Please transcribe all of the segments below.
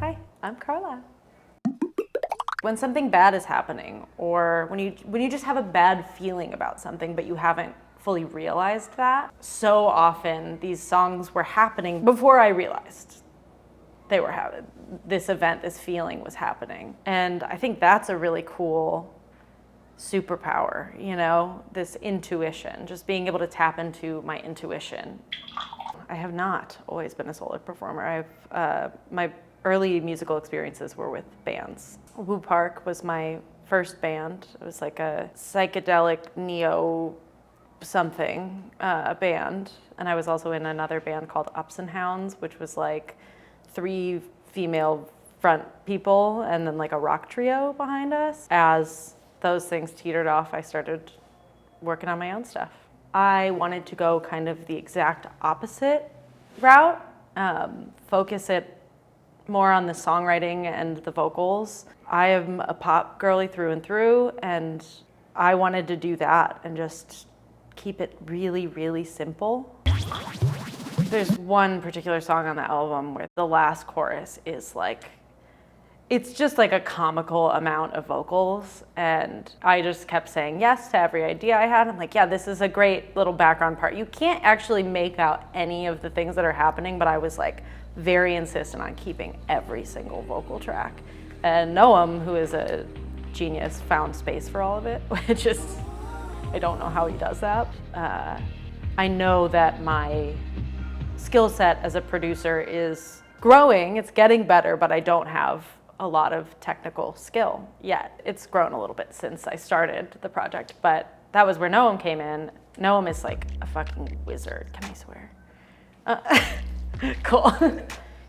Hi, I'm Carlile. When something bad is happening, or when you just have a bad feeling about something but you haven't fully realized that, so often these songs were happening before I realized they were having this event, this feeling was happening. And I think that's a really cool superpower, you know, this intuition, just being able to tap into my intuition. I have not always been a solo performer. My early musical experiences were with bands. Woo Park was my first band. It was like a psychedelic neo something band. And I was also in another band called Ups and Hounds, which was like 3 female front people and then like a rock trio behind us. As those things teetered off, I started working on my own stuff. I wanted to go kind of the exact opposite route, focus it more on the songwriting and the vocals. I am a pop girly through and through, and I wanted to do that and just keep it really, really simple. There's one particular song on the album where the last chorus is like, it's just like a comical amount of vocals, and I just kept saying yes to every idea I had. I'm like, yeah, this is a great little background part. You can't actually make out any of the things that are happening, but I was like very insistent on keeping every single vocal track. And Noam, who is a genius, found space for all of it, which is, I don't know how he does that. I know that my skill set as a producer is growing, it's getting better, but I don't have a lot of technical skill yet. It's grown a little bit since I started the project, but that was where Noam came in. Noam is like a fucking wizard, can I swear? Cool.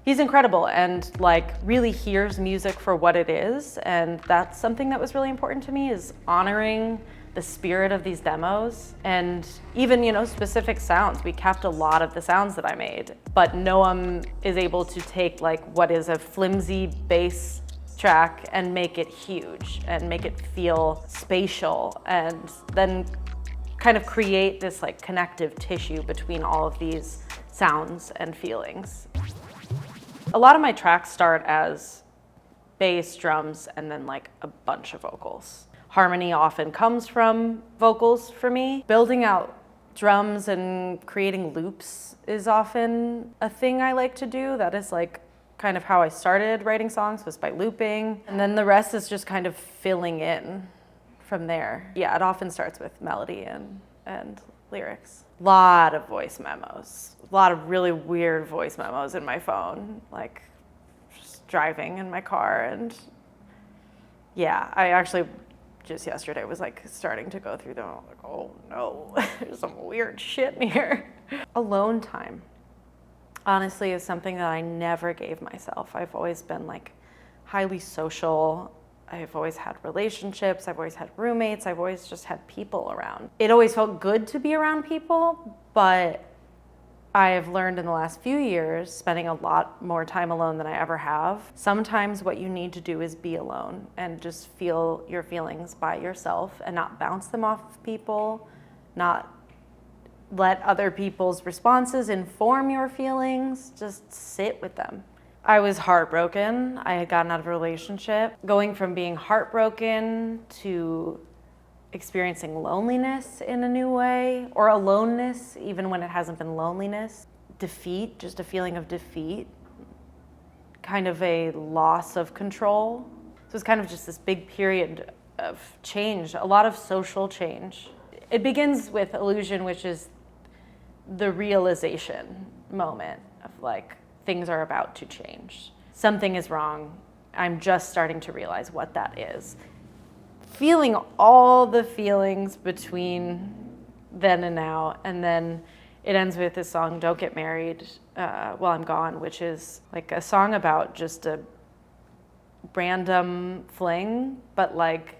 He's incredible and like really hears music for what it is, and that's something that was really important to me, is honoring the spirit of these demos and even, you know, specific sounds. We kept a lot of the sounds that I made, but Noam is able to take like what is a flimsy bass track and make it huge and make it feel spatial, and then kind of create this like connective tissue between all of these sounds and feelings. A lot of my tracks start as bass, drums, and then like a bunch of vocals. Harmony often comes from vocals for me. Building out drums and creating loops is often a thing I like to do. That is like kind of how I started writing songs, was by looping. And then the rest is just kind of filling in from there. Yeah, it often starts with melody and lyrics. A lot of voice memos. A lot of really weird voice memos in my phone, like just driving in my car. And yeah, I actually just yesterday was like starting to go through them. I'm like, oh no, there's some weird shit in here. Alone time, honestly, is something that I never gave myself. I've always been like highly social. I've always had relationships. I've always had roommates. I've always just had people around. It always felt good to be around people, but I have learned in the last few years, spending a lot more time alone than I ever have. Sometimes what you need to do is be alone and just feel your feelings by yourself and not bounce them off of people, not let other people's responses inform your feelings, just sit with them. I was heartbroken. I had gotten out of a relationship. Going from being heartbroken to experiencing loneliness in a new way, or aloneness, even when it hasn't been loneliness. Defeat, just a feeling of defeat. Kind of a loss of control. So it was kind of just this big period of change, a lot of social change. It begins with illusion, which is the realization moment of like, things are about to change. Something is wrong. I'm just starting to realize what that is. Feeling all the feelings between then and now, and then it ends with this song, Don't Get Married While I'm Gone, which is like a song about just a random fling, but like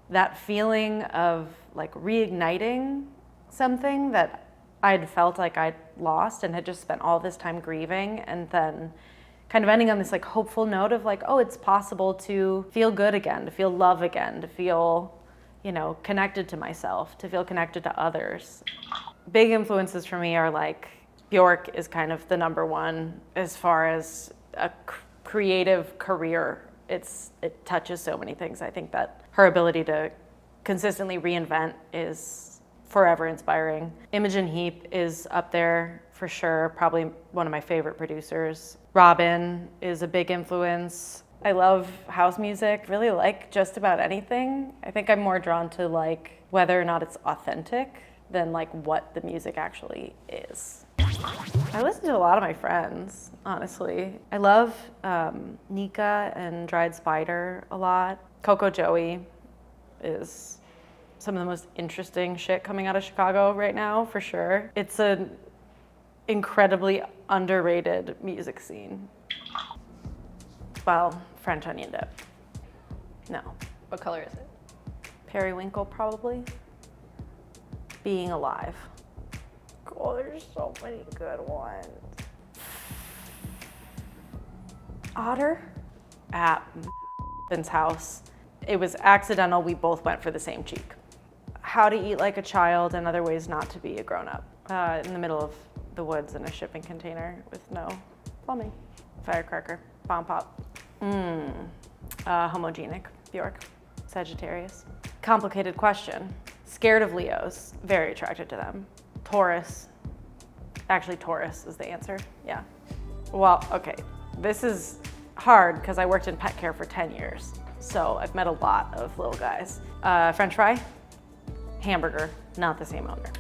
that feeling of like reigniting something that I'd felt like I'd lost and had just spent all this time grieving, and then kind of ending on this like hopeful note of like, oh, it's possible to feel good again, to feel love again, to feel, you know, connected to myself, to feel connected to others. Big influences for me are like, Bjork is kind of the number one as far as a creative career. It touches so many things. I think that her ability to consistently reinvent is forever inspiring. Imogen Heap is up there for sure, probably one of my favorite producers. Robin is a big influence. I love house music, really like just about anything. I think I'm more drawn to like whether or not it's authentic than like what the music actually is. I listen to a lot of my friends, honestly. I love Nika and Dried Spider a lot. Coco Joey is some of the most interesting shit coming out of Chicago right now, for sure. It's an incredibly underrated music scene. Well, French onion dip. No. What color is it? Periwinkle, probably. Being Alive. Oh, there's so many good ones. Otter at Ben's house. It was accidental. We both went for the same cheek. How to Eat Like a Child and Other Ways Not to Be a Grown-Up. In the middle of the woods in a shipping container with no plumbing. Firecracker. Bomb Pop. Homogenic. Bjork. Sagittarius. Complicated question. Scared of Leos. Very attracted to them. Taurus. Actually, Taurus is the answer. Yeah. Well, okay. This is hard because I worked in pet care for 10 years. So I've met a lot of little guys. French fry. Hamburger. Not the same owner.